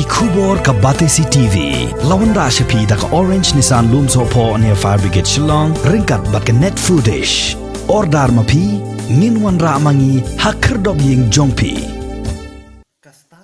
Khubor ka Batesi TV lawan ra shapi da ka Orange Nissan Loom Sopo near Fire Brigade Shillong ringkat bat ka net foodish ordar mapi minwan ra mangi hakhrdok ying jongpi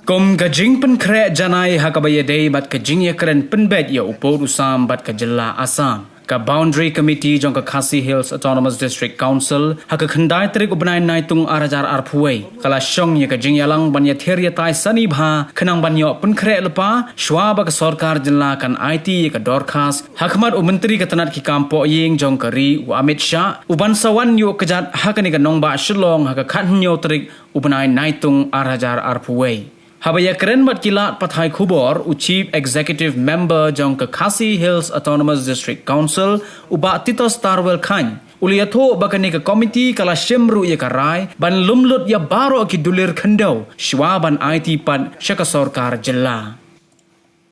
Kom kajing pen krek janai hakabaya day bat kajing ya keren penbet ya upod usam bat kajela Assam. Ka Boundary Committee jong ka Khasi Hills Autonomous District Council haka khandai trik ubnai naitung arajar arpuai. Kala syong ya kajing yalang banya theria tai sani bha khanang banyo pen krek lepa shwa ba ka sarkar jela kan IT ya ka dorkas hakmat u menteri ka tanat ki kampo ying jong kari u Amit Shah uban sawan yo kajat hakani ka nongba Shillong haka khanyo trik ubnai naitung arajar arpuai. Habaya keren bat kilat Pathai Khubor u Chief Executive Member jong ke Khasi Hills Autonomous District Council uba Tito Starwell Khan uliatho bakani ke komiti kala shemru ya karai ban lumlut ya baro ki dulir khandau shwa ban IT pan syaka sarkar jela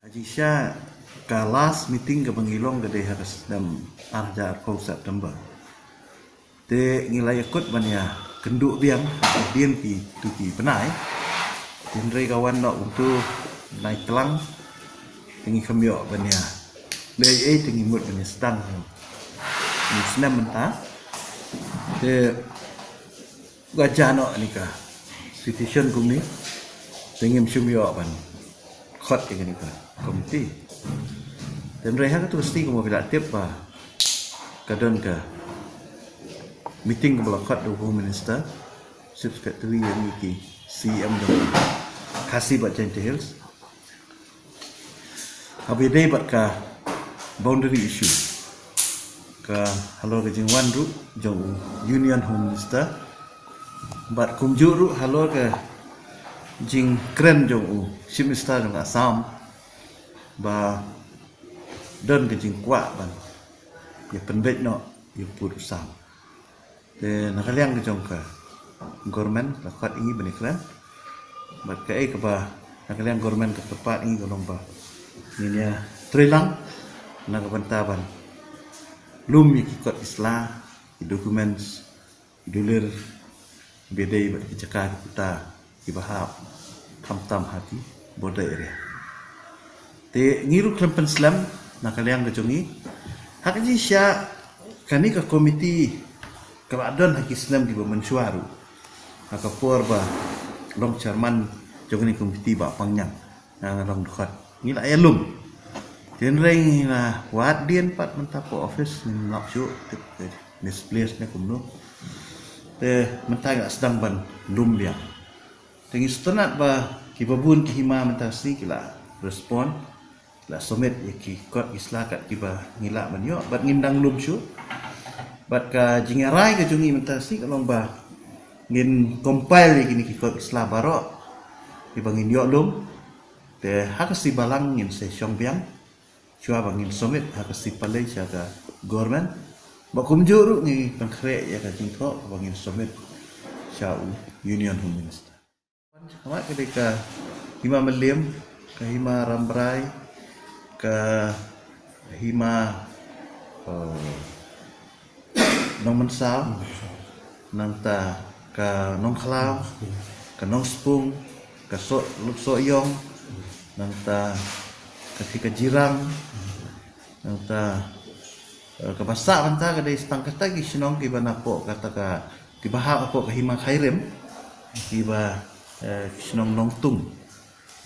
Ajisha ka last meeting ke Bangilong gede harus dam arja 4 September te ngilai ikut ban ya kenduk biang dien pi tuki penai Tindri kawan nak untuk naik telang tinggi kemiok bania. Lei tinggi mut bania sedang. Ni senam mentah. De gajah nak nikah. Situation kum ni tinggi kemiok ban. Khot ini kan komiti. Tindri hak tu mesti kamu bila tiap bah. Kadon ke meeting ke belakot the Home Minister. Chief Secretary yang iki CM dan Khasi bat Giant Hills. Habis day bat ka boundary issue. Ka halo ke jingwan ru jong Union Home Minister. Bat kumju ru halo ke jing kren jong Chief Minister jong Assam. Ba don ke jing kwa ban. Ya penbet no ya pur Assam. De nakaliang ke jong ka government lakukan ini benikran. Bat kai ke ba nakalian government ke tepat ini golong ba. Ini ya trilang nak bantaban. Lum ikut Islam documents dulir bedai bat kecakar kita ibahap tam hati border area. Te ngiru krempen Islam nakalian kejongi hak ji sya kani ke komiti keladon hak Islam di Mensuaru. Akapur ba long chairman jogni komiti ba pangjang nang long dekat ni la yalum den reng na wat dien pat mentapo office ni nak chu misplace ne kumno te mentai gak sedang ban lum dia tengi stonat ba ki babun ki hima mentasi kila respon la somet ki kot isla kat ki ba ngila banyo bat ngindang lum chu bat ka jingarai ke jungi mentasi kalong ba ngin compile gini kikot Islam barok dibangin yok lum te hakasi balang ngin sesyong biang cua bangin somit hakasi palai jaga government bakum juru ni pangkre ya ka jingko bangin somit syau Union Home Minister kamat ketika hima melim ke hima rambrai ke hima nong mensal nang ta ka nong khalau ka nong spung ka so yong nang ta ka jirang nang ta ka basa banta ka dai stang kata gi sinong ki banapo kata ka ki baha apo ka hima khairem ki ba sinong nong tung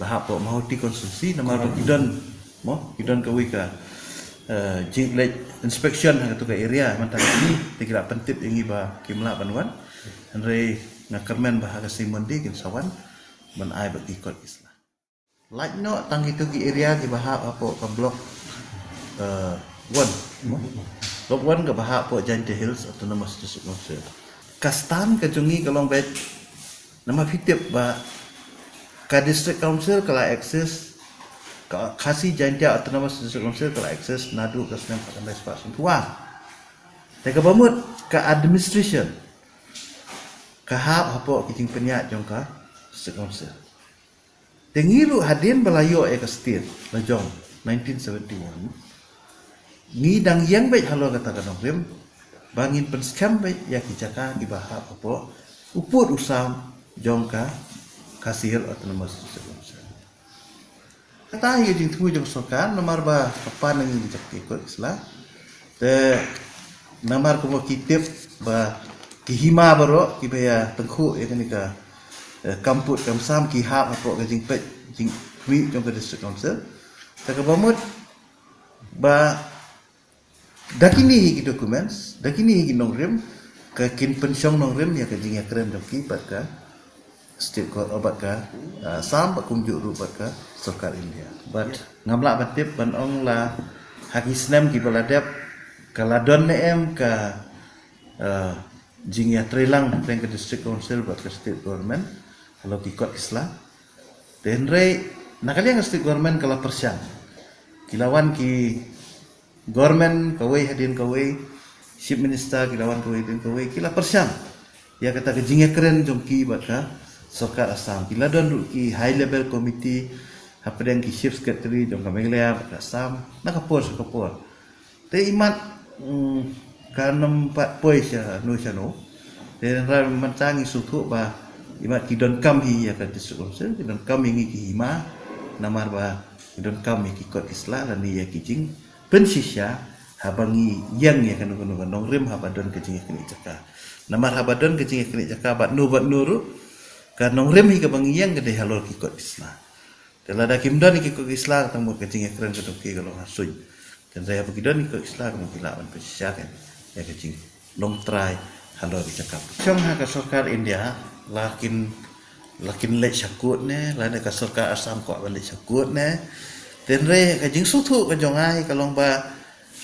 baha po mahoti konsumsi nama kidan mo kidan ka wika jinglek inspection ha tu ka area mantang ni tikira pentip ingi ba kimla banwan Andre ngakermen bahasa Simondi kin sawan ban ai bat ikut Islam. Like no tang itu ki area ki bahap apa ke blok 1. Blok 1 ke bahap po Giant Hills Autonomous District Council. Kastan ke jungi kalong bet nama fitip ba ka district council kala access ka Khasi Giant Autonomous District Council kala access nadu ke senam kat spot tua. Teka bamut ka administration kahap apa kijing penyak jong ka sekonsel. Tengiru hadin balayo e ka state lajong 1971. Ngidang yang baik halo kata kanong bangin penskam baik ya kijaka ibahap apa uput usam jong ka Khasi Hills Autonomous District Council. tahu jing tu jong sokan nomor ba kapan nang di cak ikut Islam te nomor ko kitip ba kihima baro ki baya tengku ya ni ka kamput kamsam ki ha apa jing pet jing wi jong ke district council te ka bamut ba dakini ki documents dakini ki nongrim ka kin pensiong nongrim ya ka jing ya krem jong ki pat ka state court obat ka sam ba kumjuk ru pat ka Sarkar India. But ngamla batip ban ong la hakisnem ki baladap kaladon ne em ka jingya trelang peng ke district council buat ke state government kalau ki kot Islam. Den re nakali ang state government kala persyang. Kilawan ki government kawai hadin kawai chief minister kilawan kawai hadin kawai kila persyang. Ya kata ke jingya keren jom ki buat ka Sarkar Assam. Kila don ki high level committee apa yang ki chief secretary jong kami lea Assam nakapor nakapor te imat kanam pat poi sya no te ran mancangi sutu ba imat ki don kam hi ya ka district council ki don kam ngi ki hima namar ba ki don kam ki kot Islam dan ya ki jing pensisya habangi yang ya kan nong rim habadon ke jing kini caka namar habadon ke jing kini caka bat nuru kan nong rim hi ka bangi yang gede halol ki kot Islam. Dalam ada kimdan ikut Islam tentang kecing ekran ketuki kalau hasuy. Dan saya pergi dan ikut Islam mungkin lawan persisyakan. Ya kecing long try halal dicakap. Siang ke Sarkar India lakin lek syakut ne, lain ke Sarkar Assam kok balik syakut ne. Dan re kecing sutu ke jongai kalau ba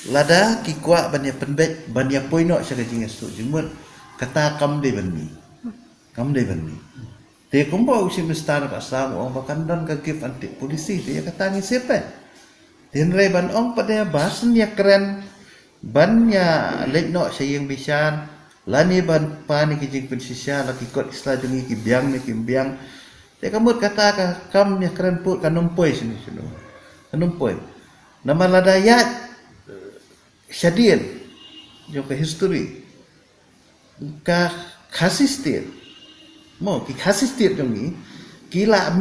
lada ki kuat banyak penbet banyak poinok saya kecing esu jemut kata kam de bani. Kam de bani. Dia kumpul usia besar pasang orang bahkan dan kagif anti polisi dia kata ni siapa? Dan reban orang pada bahasan ya keren banyak leknok saya yang bisa lani ban pani kijing pensisya laki kot Islam jengi kibiang ni kibiang. Dia kamu kata kam ya keren put kanumpoi sini sini kanumpoi. Nama ladayat syadien juga history ka khasistir. Mo ki khasis tiap jongi kila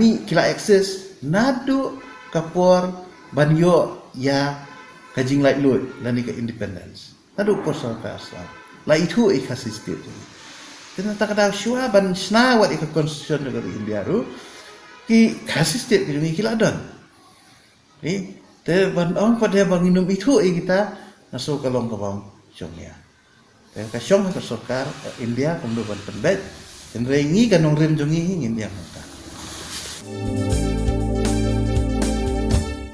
access nadu kapor banyo ya kajing like lut lani ke independence nadu posal ka Islam la itu khasis tiap jongi dan tak ada syua ban sna wat ik constitution negara India ru ki khasis tiap jongi kila don ni te ban ong pada banginum itu kita naso kalong kabam jongya dan ka syong ka Sarkar India kumdo ban penbet dan rengi kan orang jongi ingin dia makan.